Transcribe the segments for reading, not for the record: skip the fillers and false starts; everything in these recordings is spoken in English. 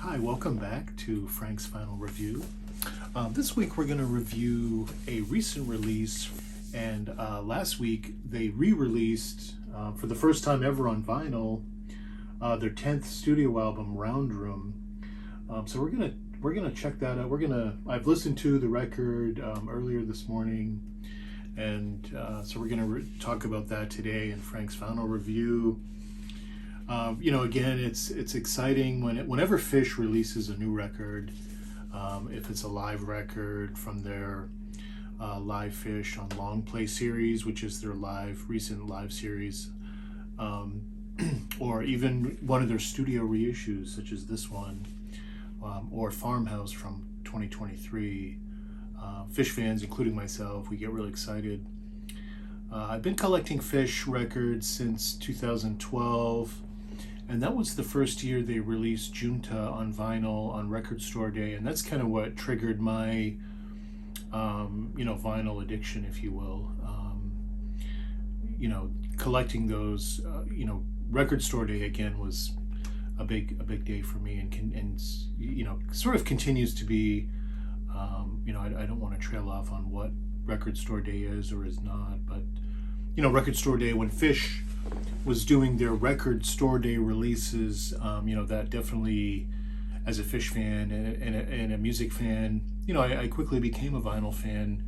Hi, welcome back to Frank's Final Review. This week we're going to review a recent release, and last week they re-released for the first time ever on vinyl their 10th studio album, Round Room. So we're gonna check that out. I've listened to the record earlier this morning, and so we're gonna talk about that today in Frank's Final Review. Again, it's exciting whenever Phish releases a new record, if it's a live record from their Live Phish on Long Play series, which is their recent live series, or even one of their studio reissues, such as this one, or Farmhouse from 2023. Phish fans, including myself, we get really excited. I've been collecting Phish records since 2012. And that was the first year they released Junta on vinyl on Record Store Day, and that's kind of what triggered my, vinyl addiction, if you will. Collecting those, Record Store Day again was a big day for me, and sort of continues to be. I don't want to trail off on what Record Store Day is or is not, but Record Store Day, when Phish was doing their Record Store Day releases, that definitely, as a Phish fan and a music fan, I quickly became a vinyl fan,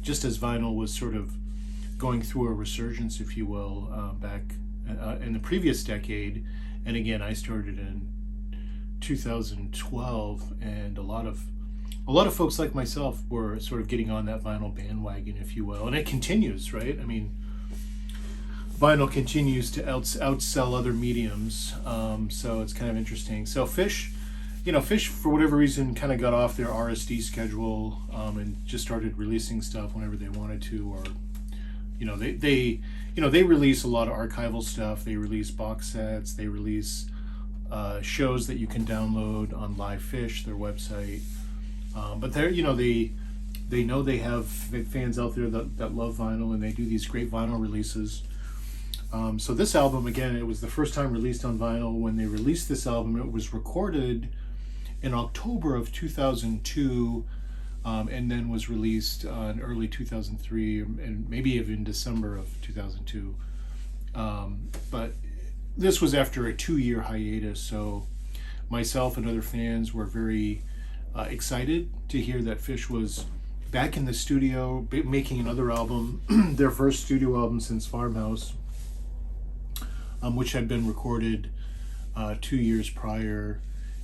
just as vinyl was sort of going through a resurgence, if you will, back in the previous decade. And again, I started in 2012, and a lot of folks like myself were sort of getting on that vinyl bandwagon, if you will, and it continues, right? I mean, vinyl continues to outsell other mediums, so it's kind of interesting. So Phish, for whatever reason, kind of got off their RSD schedule and just started releasing stuff whenever they wanted to, or they release a lot of archival stuff. They release box sets. They release shows that you can download on Live Phish, their website. But they know they have fans out there that love vinyl, and they do these great vinyl releases. So this album, again, it was the first time released on vinyl. When they released this album, it was recorded in October of 2002, and then was released in early 2003, and maybe even December of 2002. But this was after a 2-year hiatus, so myself and other fans were very excited to hear that Phish was back in the studio making another album, their first studio album since Farmhouse, which had been recorded 2 years prior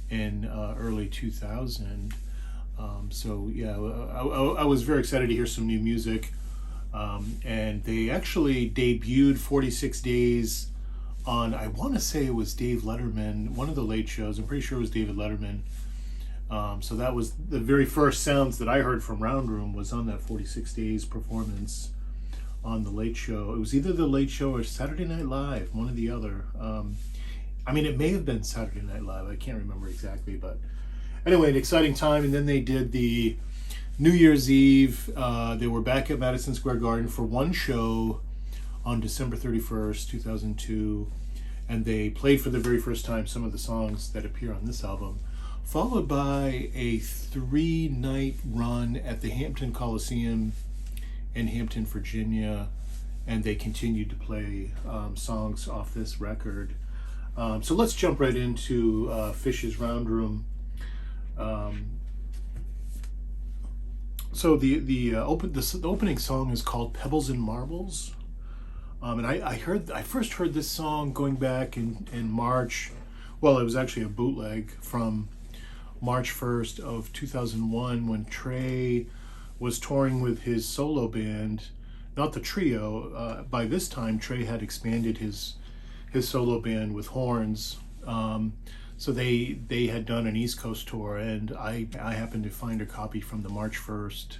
in early 2000. I was very excited to hear some new music, and they actually debuted 46 Days on, I want to say it was Dave Letterman, one of the late shows. I'm pretty sure it was David Letterman. So that was the very first sounds that I heard from Round Room, was on that 46 Days performance on the Late Show. It was either the Late Show or Saturday Night Live, one or the other. It may have been Saturday Night Live. I can't remember exactly, but anyway, an exciting time. And then they did the New Year's Eve. They were back at Madison Square Garden for one show on December 31st, 2002, and they played for the very first time some of the songs that appear on this album, followed by a 3-night run at the Hampton Coliseum in Hampton, Virginia, and they continued to play songs off this record. So let's jump right into Phish's Round Room. So the opening song is called Pebbles and Marbles, and I first heard this song going back in March. Well, it was actually a bootleg from March 1st of 2001, when Trey was touring with his solo band, not the trio. By this time, Trey had expanded his solo band with horns. So they had done an East Coast tour, and I happened to find a copy from the March 1st,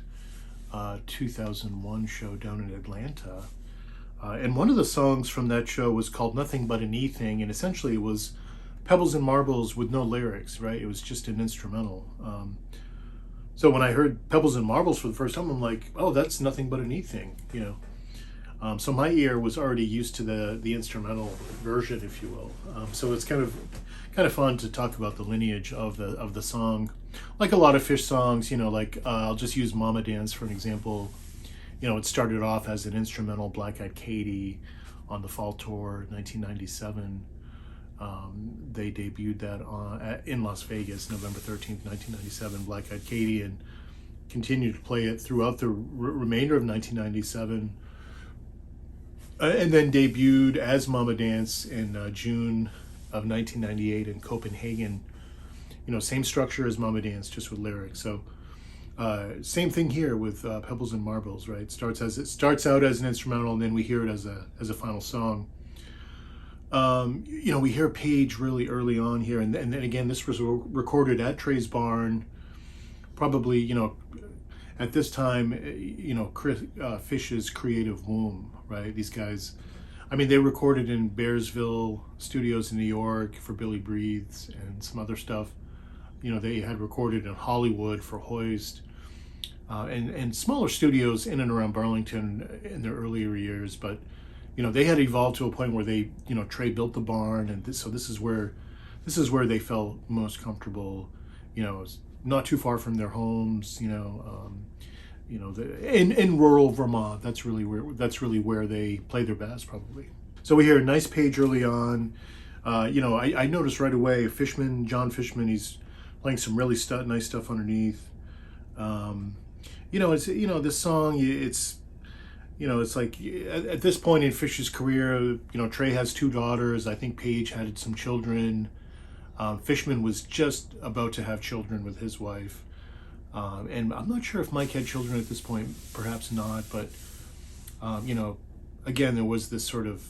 2001 show down in Atlanta. And one of the songs from that show was called Nothing But an E Thing, and essentially it was Pebbles and Marbles with no lyrics, right? It was just an instrumental. So when I heard Pebbles and Marbles for the first time, I'm like, oh, that's Nothing But an E Thing, So my ear was already used to the instrumental version, if you will. So it's kind of fun to talk about the lineage of the song. Like a lot of Phish songs, like I'll just use Mama Dance for an example. It started off as an instrumental, Black Eyed Katie, on the Fall Tour 1997. They debuted that in Las Vegas, November 13th, 1997, Black Eyed Katie, and continued to play it throughout the remainder of 1997. And then debuted as Mama Dance in June of 1998 in Copenhagen. Same structure as Mama Dance, just with lyrics. So same thing here with Pebbles and Marbles, right? It starts out as an instrumental, and then we hear it as a final song. We hear Page really early on here, and then again, this was recorded at Trey's barn, probably, at this time, Phish's creative womb, right? These guys, they recorded in Bearsville Studios in New York for Billy Breathes and some other stuff. They had recorded in Hollywood for Hoist, and smaller studios in and around Burlington in their earlier years, but they had evolved to a point where they, Trey built the barn, and so this is where they felt most comfortable. Not too far from their homes. In rural Vermont. That's really where they play their best, probably. So we hear a nice Page early on. I noticed right away John Fishman. He's playing some really nice stuff underneath. This song. It's like at this point in Phish's career, Trey has 2 daughters. I think Page had some children. Fishman was just about to have children with his wife. And I'm not sure if Mike had children at this point, perhaps not. But, again, there was this sort of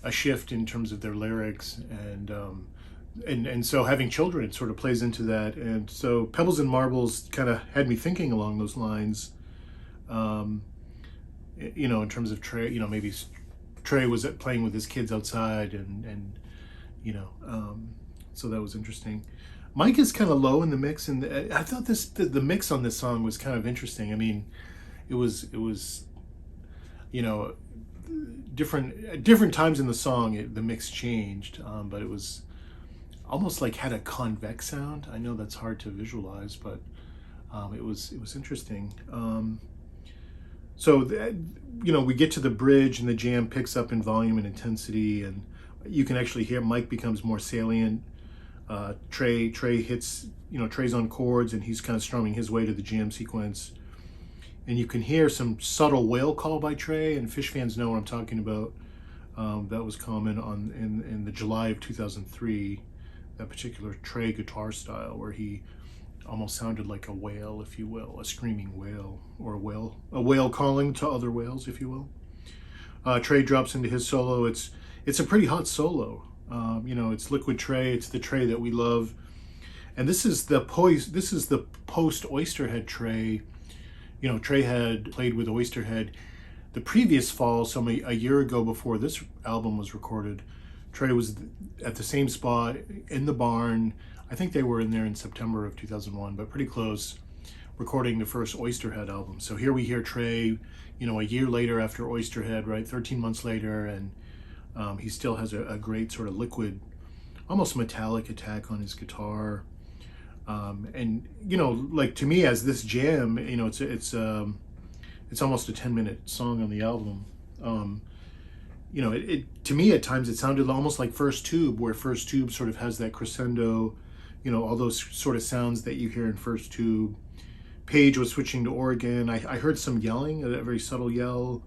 a shift in terms of their lyrics. And so having children sort of plays into that. And so Pebbles and Marbles kind of had me thinking along those lines. In terms of Trey, maybe Trey was playing with his kids outside, and so that was interesting. Mike is kind of low in the mix, and I thought the mix on this song was kind of interesting. It was different times in the song, the mix changed, but it was almost like had a convex sound. I know that's hard to visualize, but it was interesting. So, we get to the bridge, and the jam picks up in volume and intensity, and you can actually hear Mike becomes more salient. Trey hits, Trey's on chords, and he's kind of strumming his way to the jam sequence. And you can hear some subtle whale call by Trey, and Phish fans know what I'm talking about. That was common in the July of 2003, that particular Trey guitar style, where he almost sounded like a whale, if you will, a screaming whale, or a whale calling to other whales, if you will. Trey drops into his solo. It's a pretty hot solo. It's liquid Trey. It's the Trey that we love, and this is the post Oysterhead Trey. Trey had played with Oysterhead the previous fall, so a year ago before this album was recorded. Trey was at the same spot in the barn. I think they were in there in September of 2001, but pretty close, recording the first Oysterhead album. So here we hear Trey, a year later after Oysterhead, right, 13 months later, and he still has a great sort of liquid, almost metallic attack on his guitar. And like, to me, as this jam, it's almost a 10-minute song on the album. To me at times it sounded almost like First Tube, where First Tube sort of has that crescendo, all those sort of sounds that you hear in First Tube. Page was switching to organ. I heard some yelling, a very subtle yell.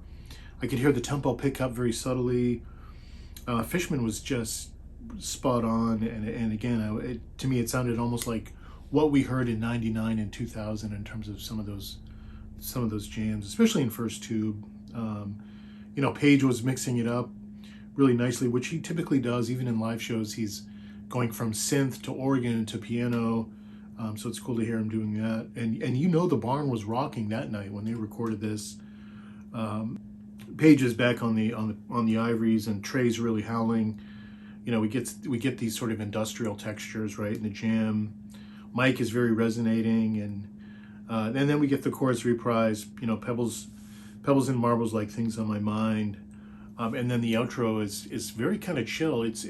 I could hear the tempo pick up very subtly. Fishman was just spot on, and again, to me it sounded almost like what we heard in '99 and 2000 in terms of some of those jams, especially in First Tube. Page was mixing it up really nicely, which he typically does, even in live shows. He's going from synth to organ to piano, so it's cool to hear him doing that. And the barn was rocking that night when they recorded this. Page is back on the ivories, and Trey's really howling. We get these sort of industrial textures, right, in the jam. Mike is very resonating, and then we get the chorus reprise. Pebbles and Marbles, Like Things on My Mind. And then the outro is very kind of chill. It's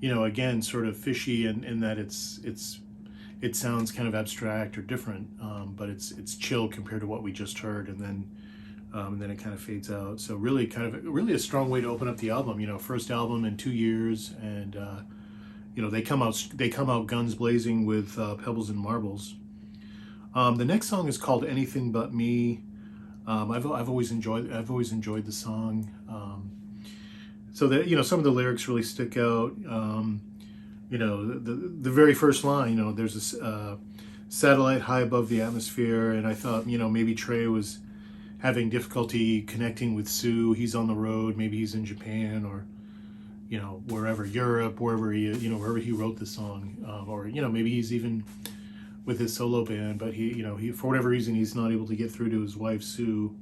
again sort of fishy in that it sounds kind of abstract or different, but it's chill compared to what we just heard, and then it kind of fades out. So really really a strong way to open up the album. First album in 2 years, and they come out guns blazing with Pebbles and Marbles. The next song is called Anything But Me. I've always enjoyed the song. So that some of the lyrics really stick out. The very first line, there's a satellite high above the atmosphere, and I thought maybe Trey was having difficulty connecting with Sue. He's on the road, maybe he's in Japan or wherever, Europe, wherever he wrote the song, or maybe he's even with his solo band, but he for whatever reason he's not able to get through to his wife Sue.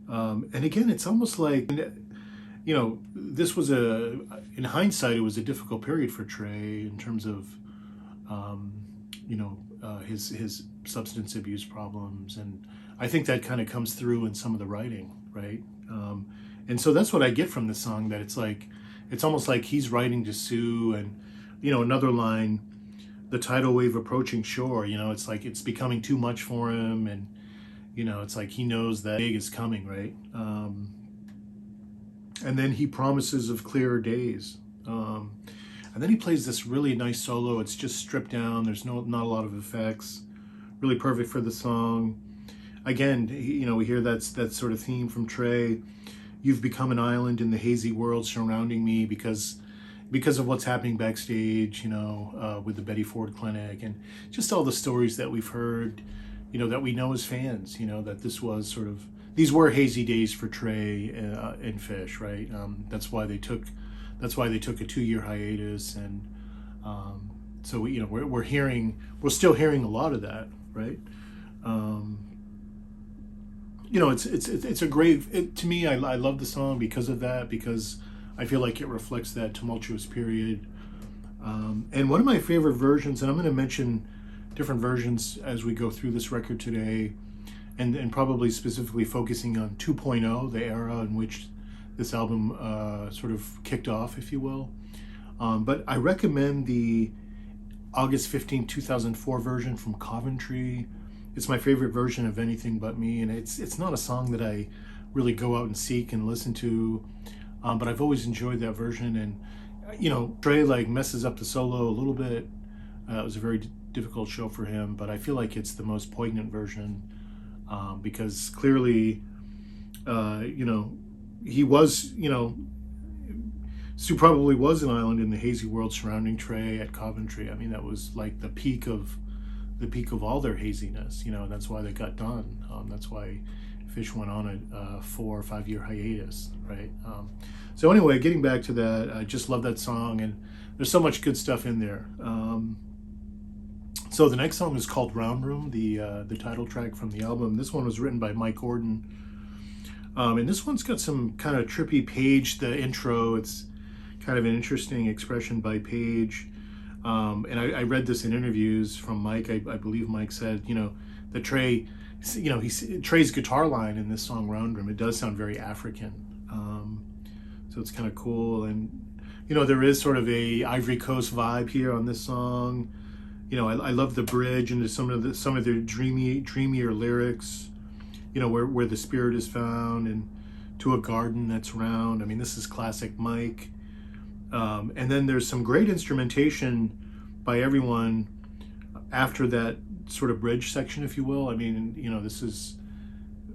And again, it's almost like this was in hindsight, it was a difficult period for Trey in terms of his substance abuse problems, and I think that kind of comes through in some of the writing, right? And so that's what I get from the song, that it's almost like he's writing to Sue, and another line, the tidal wave approaching shore, it's like it's becoming too much for him, and it's like he knows that big is coming, right? And then he promises of clearer days, and then he plays this really nice solo. It's just stripped down, there's not a lot of effects, really perfect for the song. Again, we hear that sort of theme from Trey. You've become an island in the hazy world surrounding me because of what's happening backstage, with the Betty Ford Clinic, and just all the stories that we've heard, that we know as fans, that these were hazy days for Trey and Phish, right? That's why they took a 2-year hiatus, and so we're still hearing a lot of that, right? It's a great, to me, I love the song because of that, because I feel like it reflects that tumultuous period. And one of my favorite versions, and I'm going to mention different versions as we go through this record today, and probably specifically focusing on 2.0, the era in which this album sort of kicked off, if you will. But I recommend the August 15, 2004 version from Coventry. It's my favorite version of Anything But Me, and it's not a song that I really go out and seek and listen to, but I've always enjoyed that version. And Trey messes up the solo a little bit. It was a very difficult show for him, but I feel like it's the most poignant version, because clearly he was, Sue probably was an island in the hazy world surrounding Trey at Coventry. I mean, that was like the peak of all their haziness. That's why they got done. That's why Phish went on a 4 or 5 year hiatus, right? So anyway, getting back to that, I just love that song, and there's so much good stuff in there. So the next song is called Round Room, the title track from the album. This one was written by Mike Gordon, and this one's got some kind of trippy Page. The intro, it's kind of an interesting expression by Page. And I read this in interviews from Mike. I believe Mike said, that Trey, Trey's guitar line in this song Round Room, it does sound very African. So it's kind of cool. And, there is sort of a Ivory Coast vibe here on this song. I love the bridge and some of their dreamier lyrics, where the spirit is found, and to a garden that's round. I mean, this is classic Mike. And then there's some great instrumentation by everyone after that sort of bridge section, if you will. I mean, this is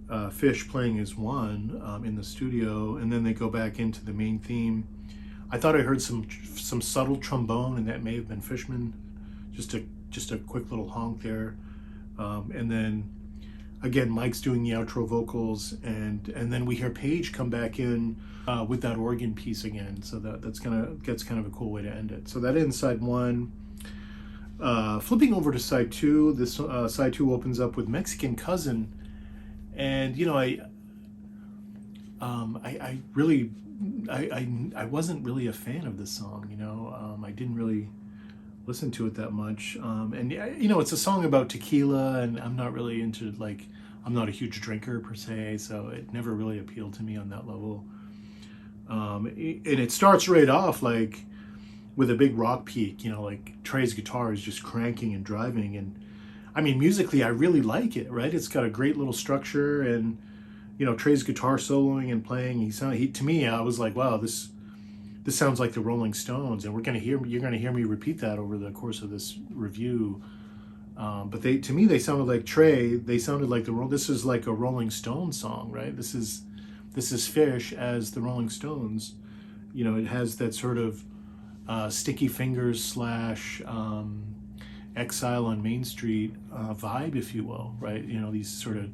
Phish playing as one in the studio, and then they go back into the main theme. I thought I heard some subtle trombone, and that may have been Fishman, just a quick little honk there. And then again, Mike's doing the outro vocals, and then we hear Page come back in with that organ piece again. So that's kind of a cool way to end it. So that ends side one. Flipping over to side two, this side two opens up with Mexican Cousin, and I wasn't really a fan of this song. I didn't really listen to it that much, and it's a song about tequila, and I'm not really into I'm not a huge drinker per se, so it never really appealed to me on that level. And it starts right off like with a big rock peak, you know, like Trey's guitar is just cranking and driving. And I mean, musically, I really like it, right? It's got a great little structure, and, you know, Trey's guitar soloing and playing. To me, I was like, wow, this sounds like the Rolling Stones. And you're going to hear me repeat that over the course of this review. But to me, they sounded like this is like a Rolling Stones song, right? This is Phish as the Rolling Stones. You know, it has that sort of Sticky Fingers slash Exile on Main Street vibe, if you will, right? You know, these sort of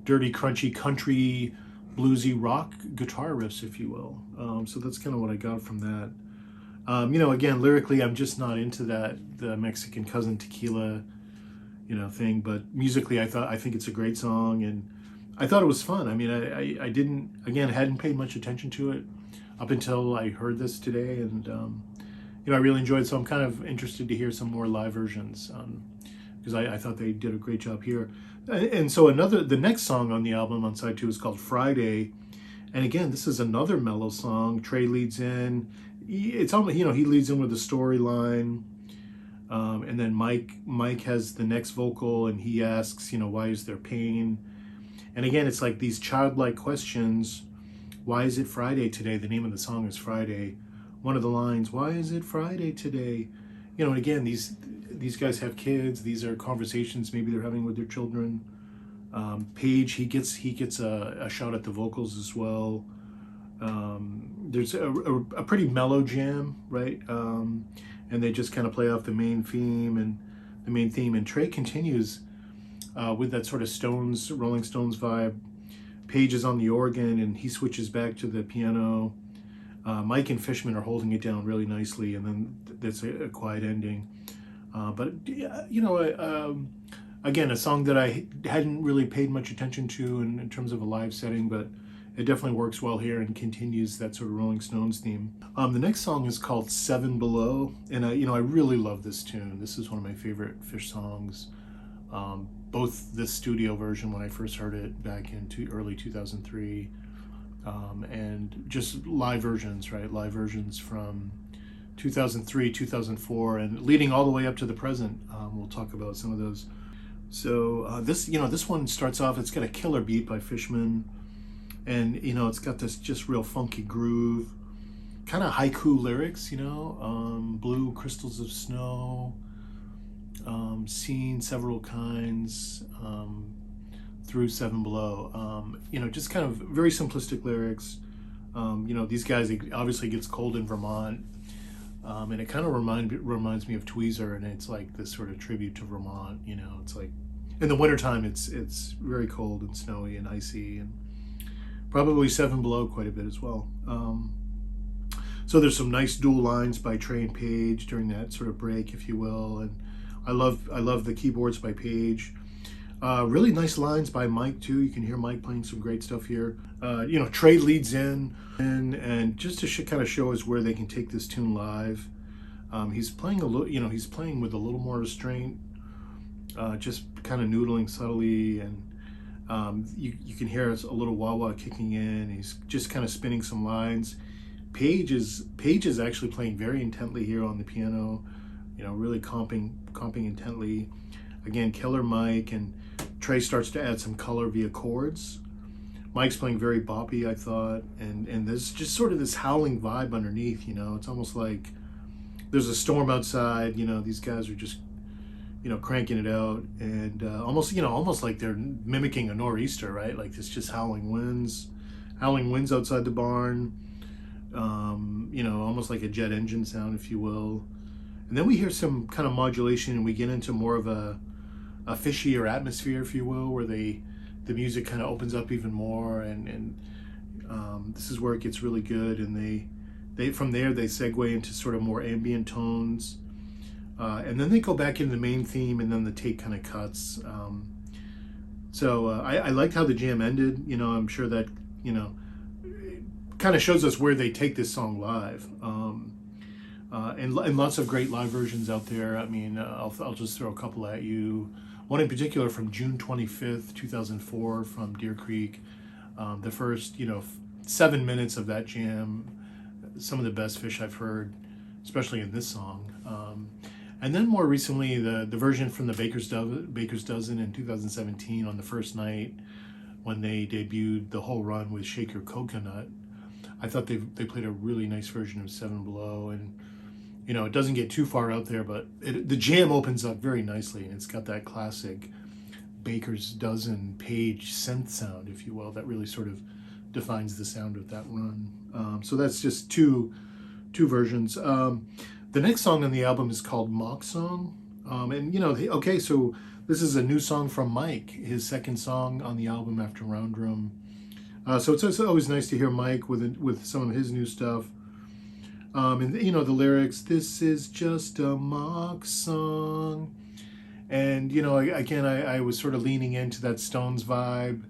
dirty, crunchy, country, bluesy rock guitar riffs, if you will. So that's kind of what I got from that. You know, again, lyrically, I'm just not into the Mexican Cousin Tequila, you know, thing. But musically, I think it's a great song, and I thought it was fun. I mean, hadn't paid much attention to it up until I heard this today, and you know, I really enjoyed it. So I'm kind of interested to hear some more live versions, because I thought they did a great job here. And so the next song on the album on side 2 is called Friday, and again, this is another mellow song. Trey leads in. It's almost, you know, he leads in with the storyline. And then Mike has the next vocal, and he asks, you know, why is there pain? And again, it's like these childlike questions. Why is it Friday today? The name of the song is Friday. One of the lines, why is it Friday today? You know, and again, these guys have kids. These are conversations maybe they're having with their children. Page, he gets a shot at the vocals as well. There's a pretty mellow jam, right? And they just kind of play off the main theme. And Trey continues with that sort of Rolling Stones vibe. Page is on the organ, and he switches back to the piano. Mike and Fishman are holding it down really nicely, and then that's a quiet ending. But you know, again, a song that I hadn't really paid much attention to in terms of a live setting, but it definitely works well here and continues that sort of Rolling Stones theme. The next song is called Seven Below, and I really love this tune. This is one of my favorite Phish songs. Both the studio version when I first heard it back in early 2003, and just live versions, right? Live versions from 2003, 2004, and leading all the way up to the present. We'll talk about some of those. So this one starts off. It's got a killer beat by Fishman. And, you know, it's got this just real funky groove, kind of haiku lyrics, you know, blue crystals of snow, seen several kinds, through Seven Below. You know, just kind of very simplistic lyrics. You know, these guys, it obviously gets cold in Vermont, and it kind of reminds me of Tweezer, and it's like this sort of tribute to Vermont. You know, it's like in the wintertime, it's very cold and snowy and icy, and probably Seven Below quite a bit as well. So there's some nice dual lines by Trey and Page during that sort of break, if you will, and I love the keyboards by Page. Really nice lines by Mike too. You can hear Mike playing some great stuff here. You know, Trey leads in, and just to kind of show us where they can take this tune live. He's playing he's playing with a little more restraint, just kind of noodling subtly, and you can hear a little wah-wah kicking in. He's just kind of spinning some lines. Page is actually playing very intently here on the piano, you know, really comping intently. Again, killer Mike, and Trey starts to add some color via chords. Mike's playing very boppy, I thought, and there's just sort of this howling vibe underneath, you know. It's almost like there's a storm outside, you know, these guys are just, you know, cranking it out, and almost like they're mimicking a nor'easter, right? Like it's just howling winds outside the barn, you know, almost like a jet engine sound, if you will. And then we hear some kind of modulation, and we get into more of a fishier atmosphere, if you will, where the music kind of opens up even more, and this is where it gets really good. And they from there they segue into sort of more ambient tones, and then they go back into the main theme, and then the tape kind of cuts. So I liked how the jam ended. You know, I'm sure that, you know, kind of shows us where they take this song live. and lots of great live versions out there. I mean, I'll just throw a couple at you. One in particular from June 25th, 2004 from Deer Creek. The first, 7 minutes of that jam, some of the best Phish I've heard, especially in this song. And then more recently, the version from the Baker's Dozen in 2017 on the first night when they debuted the whole run with Shake Your Coconut. I thought they played a really nice version of Seven Below, and it doesn't get too far out there, but the jam opens up very nicely, and it's got that classic Baker's Dozen Page synth sound, if you will, that really sort of defines the sound of that run. So that's just two versions. The next song on the album is called Mock Song, and so this is a new song from Mike, his second song on the album after Roundroom. So it's always nice to hear Mike with some of his new stuff. And the lyrics, this is just a mock song. And, I was sort of leaning into that Stones vibe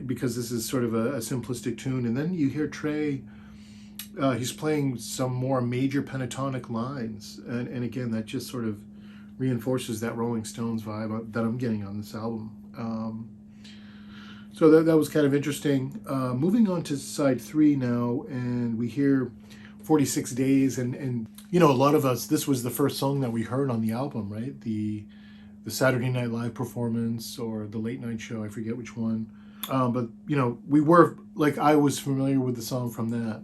because this is sort of a simplistic tune. And then you hear Trey, he's playing some more major pentatonic lines. And again, that just sort of reinforces that Rolling Stones vibe that I'm getting on this album. So that was kind of interesting. Moving on to side 3 now, and we hear 46 Days, and a lot of us, this was the first song that we heard on the album, right? The Saturday Night Live performance or the late night show, I forget which one. But we were, I was familiar with the song from that.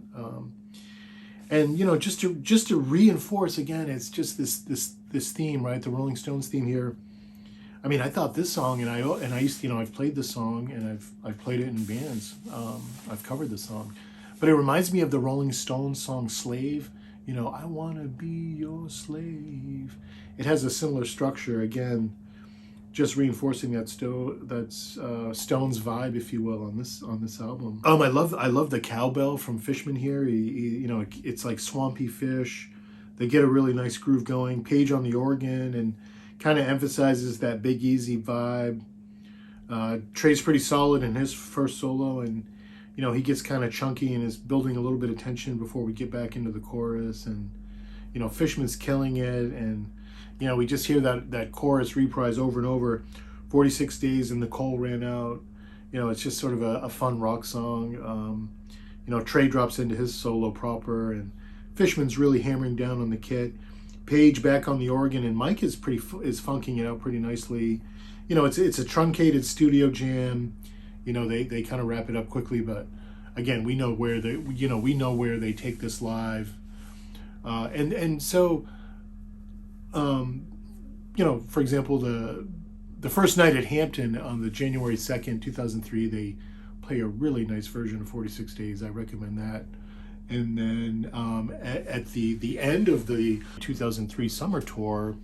And just to reinforce again, it's just this theme, right? The Rolling Stones theme here. I mean, I thought this song, and I used to, I've played this song, and I've played it in bands. I've covered this song, but it reminds me of the Rolling Stones song "Slave." I wanna be your slave. It has a similar structure, again, just reinforcing that Stones vibe, if you will, on this album. I love the cowbell from Fishman here. It's like swampy Phish. They get a really nice groove going. Page on the organ and kind of emphasizes that Big Easy vibe. Trey's pretty solid in his first solo, and he gets kind of chunky and is building a little bit of tension before we get back into the chorus. And Fishman's killing it, and we just hear that chorus reprise over and over. 46 days and the coal ran out. It's just sort of a fun rock song. Trey drops into his solo proper, and Fishman's really hammering down on the kit. Page back on the organ, and Mike is funking it out pretty nicely. It's a truncated studio jam. They kind of wrap it up quickly, but again, we know where they take this live. So for example, the first night at Hampton on the January 2nd, 2003, they play a really nice version of 46 Days. I recommend that. And then at the end of the 2003 summer tour,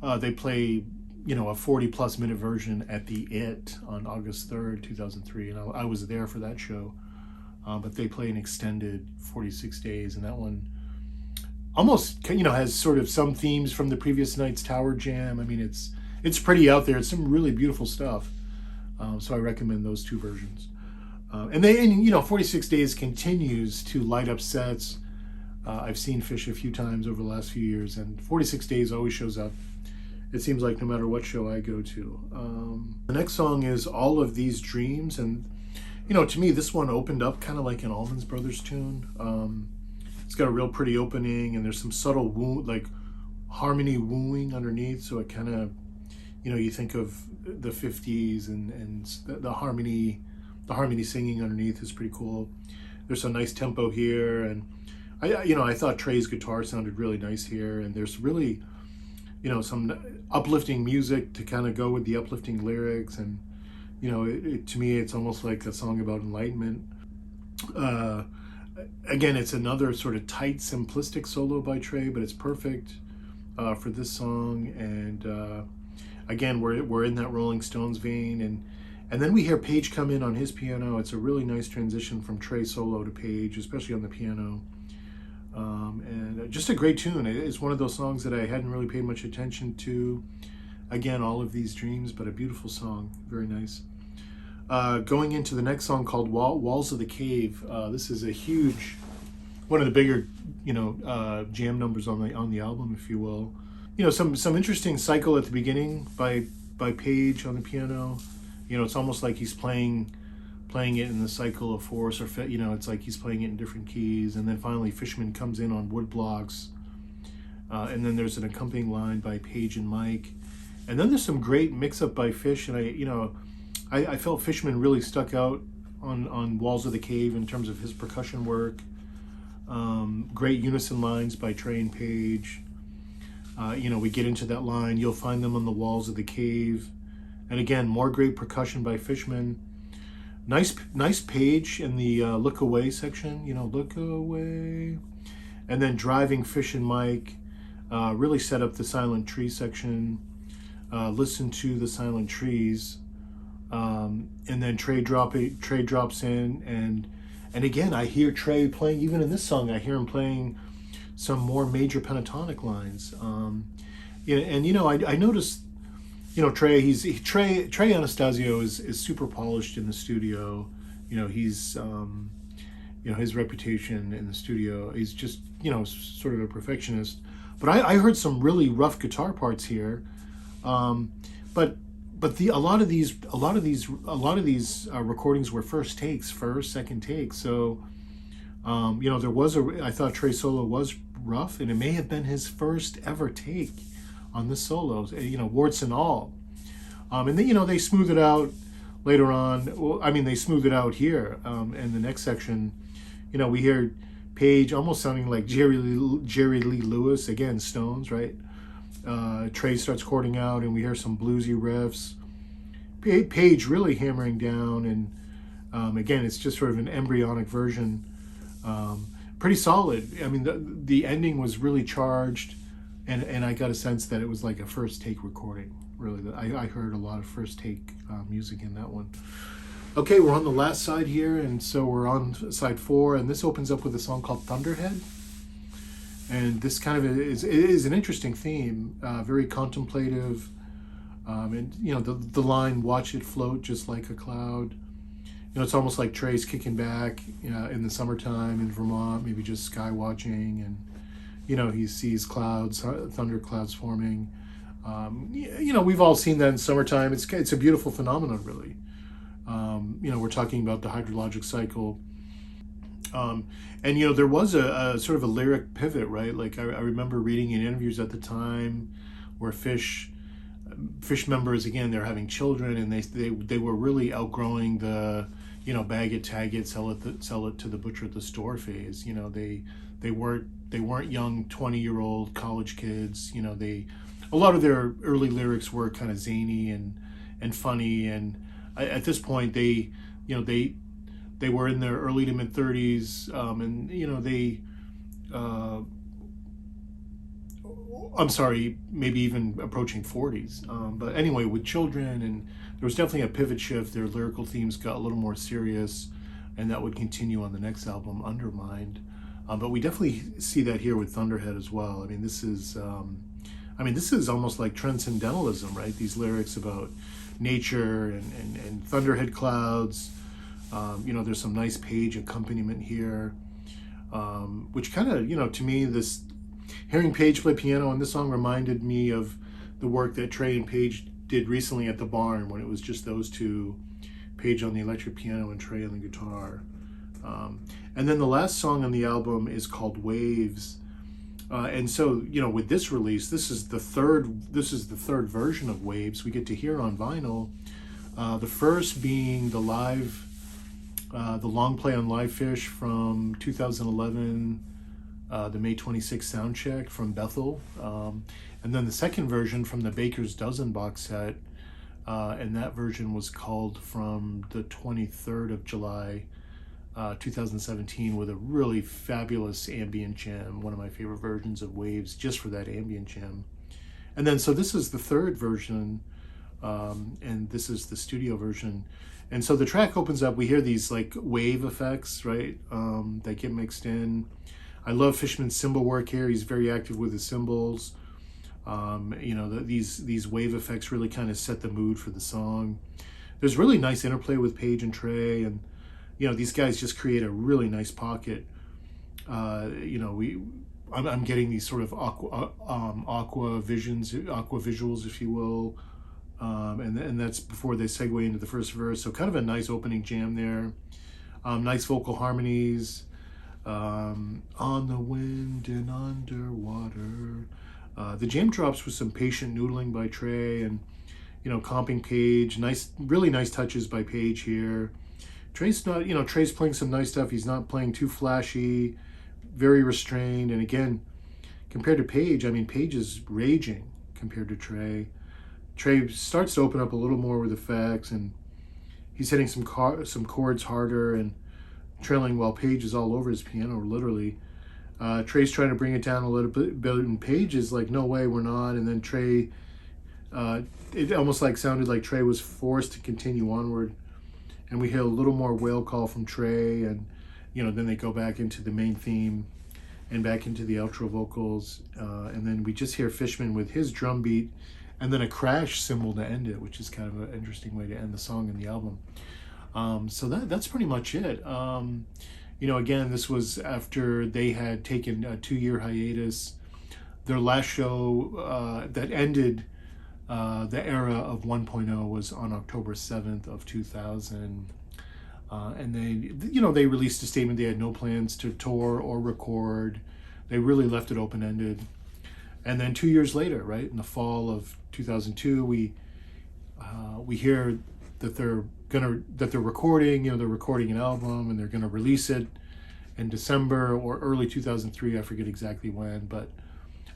they play, a 40-plus minute version at the IT on August 3rd, 2003. And I was there for that show. But they play an extended 46 Days, and that one almost, has sort of some themes from the previous night's Tower Jam. I mean, it's pretty out there. It's some really beautiful stuff. So I recommend those two versions. And 46 Days continues to light up sets. I've seen Phish a few times over the last few years, and 46 Days always shows up. It seems like no matter what show I go to. The next song is All of These Dreams, and to me this one opened up kind of like an Allman Brothers tune. It's got a real pretty opening, and there's some subtle harmony wooing underneath, so it kind of, you think of the 50s and the harmony. The harmony singing underneath is pretty cool. There's some nice tempo here, and I thought Trey's guitar sounded really nice here, and there's really, some uplifting music to kind of go with the uplifting lyrics, and to me it's almost like a song about enlightenment. Again, it's another sort of tight, simplistic solo by Trey, but it's perfect for this song. And again, we're in that Rolling Stones vein, and then we hear Page come in on his piano. It's a really nice transition from Trey solo to Page, especially on the piano. And just a great tune. It's one of those songs that I hadn't really paid much attention to. Again, All of These Dreams, but a beautiful song. Very nice. Going into the next song called Walls of the Cave. This is a huge one of the bigger, jam numbers on the album, if you will. Some interesting cycle at the beginning by Page on the piano. It's almost like he's playing it in the cycle of fourths, or it's like he's playing it in different keys, and then finally Fishman comes in on wood blocks, and then there's an accompanying line by Page and Mike, and then there's some great mix-up by Phish, and I felt Fishman really stuck out on Walls of the Cave in terms of his percussion work. Great unison lines by Trey and Page. We get into that line, you'll find them on the walls of the cave. And again, more great percussion by Fishman. Nice Page in the Look Away section, Look Away. And then driving Phish and Mike really set up the Silent Tree section. Listen to the Silent Trees. And then Trey drops in, and again, I hear Trey playing, even in this song, I hear him playing some more major pentatonic lines. I noticed, Trey Anastasio is super polished in the studio. He's, his reputation in the studio, he's just, sort of a perfectionist. But I heard some really rough guitar parts here. But a lot of these recordings were first, second takes. So, I thought Trey's solo was rough, and it may have been his first ever take on this solo, warts and all. And then, they smooth it out later on. Well, they smooth it out here. In the next section, we hear Page almost sounding like Jerry Lee Lewis, again, Stones, right? Trey starts chording out, and we hear some bluesy riffs. Page really hammering down, and again, it's just sort of an embryonic version. Pretty solid. The ending was really charged, and I got a sense that it was like a first take recording. Really, I heard a lot of first take music in that one. Okay, we're on the last side here, and so we're on side 4, and this opens up with a song called Thunderhead. And this kind of is an interesting theme, very contemplative. And the line, watch it float just like a cloud. It's almost like Trey's kicking back in the summertime in Vermont, maybe just sky watching, and he sees clouds, thunder clouds forming. We've all seen that in summertime. It's a beautiful phenomenon, really. We're talking about the hydrologic cycle. And there was a sort of a lyric pivot, right? Like I remember reading in interviews at the time where Phish members, again, they're having children, and they were really outgrowing the bag it, tag it, sell it to the butcher at the store phase. They weren't young 20-year-old college kids. A lot of their early lyrics were kind of zany and funny, and at this point they were in their early to mid 30s, and I'm sorry, maybe even approaching 40s. But anyway, with children, and there was definitely a pivot shift. Their lyrical themes got a little more serious, and that would continue on the next album, Undermined. But we definitely see that here with Thunderhead as well. This is almost like transcendentalism, right? These lyrics about nature and thunderhead clouds. There's some nice Page accompaniment here, which kind of, to me, hearing Page play piano on this song reminded me of the work that Trey and Page did recently at the Barn, when it was just those two, Page on the electric piano and Trey on the guitar. And then the last song on the album is called Waves. And so, with this release, this is the third version of Waves we get to hear on vinyl. The first being the long play on Live Phish from 2011, the May 26th sound check from Bethel. And then the second version from the Baker's Dozen box set, and that version was called From the 23rd of July, 2017, with a really fabulous ambient jam, one of my favorite versions of Waves, just for that ambient jam. And then, so this is the third version, and this is the studio version. And so the track opens up, we hear these like wave effects, right, that get mixed in. I love Fishman's cymbal work here. He's very active with his cymbals. These wave effects really kind of set the mood for the song. There's really nice interplay with Page and Trey, and these guys just create a really nice pocket. You know, I'm getting these sort of aqua visions, aqua visuals, if you will, and that's before they segue into the first verse. So kind of a nice opening jam there. Nice vocal harmonies. On the wind and underwater. The jam drops with some patient noodling by Trey, and you know, comping Page. Nice, really nice touches by Page here. Trey's not, you know, Trey's playing some nice stuff. He's not playing too flashy, very restrained. And again, compared to Page, I mean, Page is raging compared to Trey. Trey starts to open up a little more with effects, and he's hitting some chords harder and trailing while Page is all over his piano, literally. Trey's trying to bring it down a little bit, and Page is like, no way, we're not. And then Trey, it almost like sounded like Trey was forced to continue onward. And we hear a little more whale call from Trey, and you know, then they go back into the main theme and back into the outro vocals, and then we just hear Fishman with his drum beat, and then a crash cymbal to end it, which is kind of an interesting way to end the song in the album. So that's pretty much it. You know, again, this was after they had taken a 2-year hiatus. Their last show that ended the era of 1.0 was on October 7th of 2000. And they, you know, they released a statement. They had no plans to tour or record. They really left it open-ended. And then 2 years later, right, in the fall of 2002, we hear that they're recording, you know, they're recording an album, and they're gonna release it in December or early 2003. I forget exactly when, but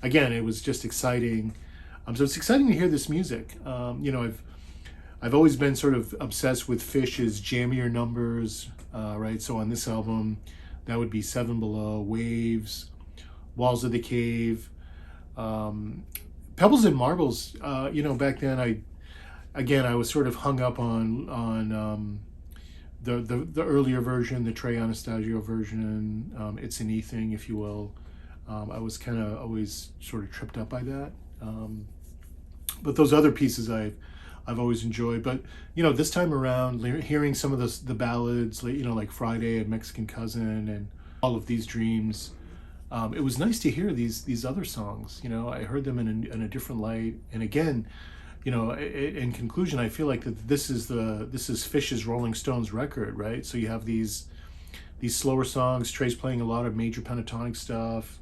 again, it was just exciting. So it's exciting to hear this music. You know, I've always been sort of obsessed with Phish's jammier numbers, right? So on this album, that would be Seven Below, Waves, Walls of the Cave, Pebbles and Marbles. You know, back then I was sort of hung up on the earlier version, the Trey Anastasio version. It's an E thing, if you will. I was kind of always sort of tripped up by that. But those other pieces I've always enjoyed. But you know, this time around, hearing some of the ballads, you know, like Friday and Mexican Cousin and All of These Dreams, it was nice to hear these other songs. You know, I heard them in a different light. And again, you know, in conclusion, I feel like that this is Phish's Rolling Stones record, right? So you have these slower songs. Trey's playing a lot of major pentatonic stuff.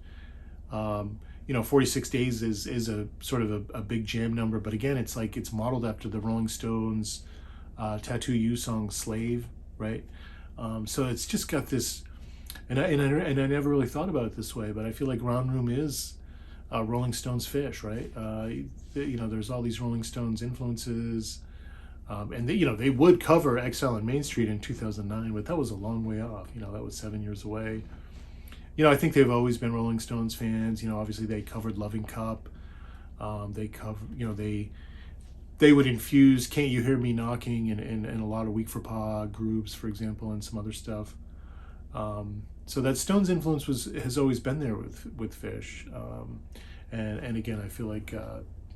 You know, 46 Days is a sort of a big jam number, but again, it's like it's modeled after the Rolling Stones Tattoo You song Slave, right? So it's just got this, and I never really thought about it this way, but I feel like Round Room is Rolling Stones Phish, right? You know, there's all these Rolling Stones influences, and you know, they would cover Exile on Main Street in 2009, but that was a long way off. You know, that was 7 years away. You know, I think they've always been Rolling Stones fans. You know, obviously they covered Loving Cup. They cover, you know, they would infuse Can't You Hear Me Knocking in a lot of Weak for Pa groups, for example, and some other stuff. So that Stones influence has always been there with Phish. And again, I feel like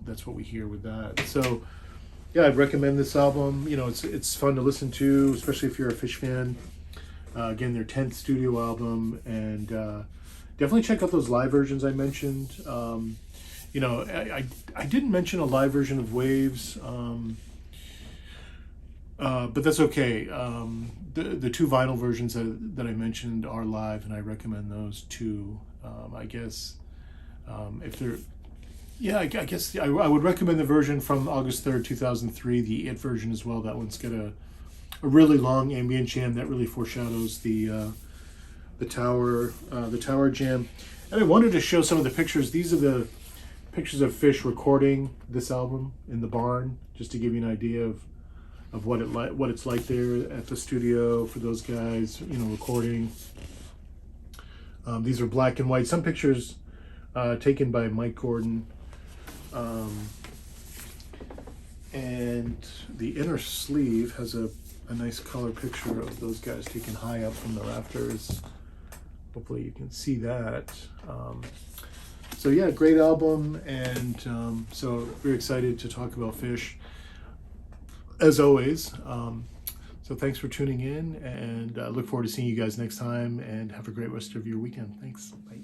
that's what we hear with that. So yeah, I'd recommend this album. You know, it's fun to listen to, especially if you're a Phish fan. Again, their 10th studio album, and definitely check out those live versions I mentioned. You know, I didn't mention a live version of Waves, but that's okay. The two vinyl versions that I mentioned are live, and I recommend those too. I guess if they're, yeah, I guess I would recommend the version from August 3rd, 2003, the It version as well. That one's got a really long ambient jam that really foreshadows the Tower jam. And I wanted to show some of the pictures. These are the pictures of Phish recording this album in the barn, just to give you an idea of what it's like there at the studio for those guys, you know, recording. These are black and white. Some pictures taken by Mike Gordon. And the inner sleeve has a nice color picture of those guys taken high up from the rafters. Hopefully you can see that. So yeah, great album, and so very excited to talk about Phish as always. So So thanks for tuning in, and look forward to seeing you guys next time, and have a great rest of your weekend. Thanks. Bye.